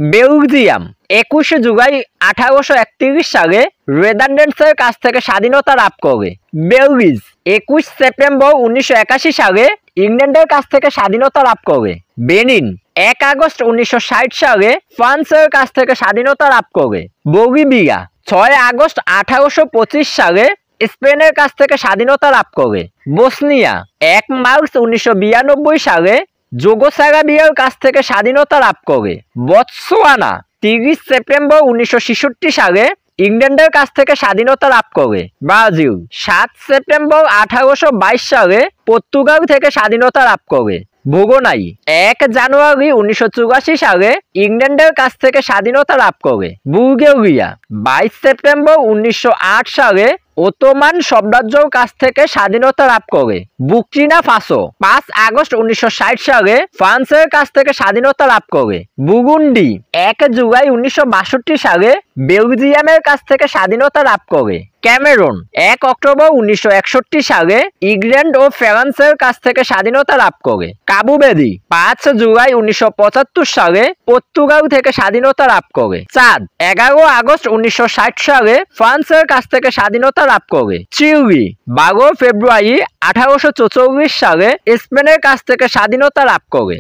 Belgium 21 July 1831 সালে নেদারল্যান্ডসের কাছ থেকে স্বাধীনতা লাভ করে। বেলজিজ 21 সেপ্টেম্বর 1981 সালে ইংল্যান্ডের কাছ থেকে স্বাধীনতা লাভ করে। বেনিন 1 আগস্ট 1960 সালে ফ্রান্সের কাছ থেকে স্বাধীনতা লাভ করে। বলিভিয়া 6 আগস্ট 1825 সালে স্পেনের কাছ থেকে স্বাধীনতা লাভ করে। বসনিয়া 1 মার্চ 1992 সালে যুগোস্লাভিয়ার কাছ থেকে স্বাধীনতা লাভ করে। বতসোয়ানা 30 সেপ্টেম্বর 1966 সালে ইংল্যান্ডের কাছ থেকে স্বাধীনতা লাভ করে। ব্রাজিল 7 সেপ্টেম্বর 1822 সালে পর্তুগাল থেকে স্বাধীনতা লাভ করে। ব্রুনাই 1 জানুয়ারি 1984 সালে ইংল্যান্ডের কাছ থেকে স্বাধীনতা লাভ করে। বুলগেরিয়া 22 সেপ্টেম্বর 1908 সালে ওটোমান সাম্রাজ্যের কাছ থেকে স্বাধীনতা লাভ করে। বুর্কিনা ফাসো 5 আগস্ট 1960 সালে ফ্রান্সের কাছ থেকে স্বাধীনতা লাভ করে। বুরুন্ডি 1 জুলাই 1962 সালে বেলজিয়ামের কাছ থেকে স্বাধীনতা লাভ করে। ক্যামেরুন 1 অক্টোবর 1961 সালে ইংল্যান্ড ও ফ্রান্সের কাছ থেকে স্বাধীনতা লাভ করে। কাবু ভের্দি 5 জুলাই 1975 সালে পর্তুগাল থেকে স্বাধীনতা লাভ করে। চাদ 11 আগস্ট 1960 সালে ফ্রান্সের কাছ থেকে স্বাধীনতা লাভ করে। চিলি 12 ফেব্রুয়ারি 1844 সালে স্পেনের কাছ থেকে স্বাধীনতা লাভ করে।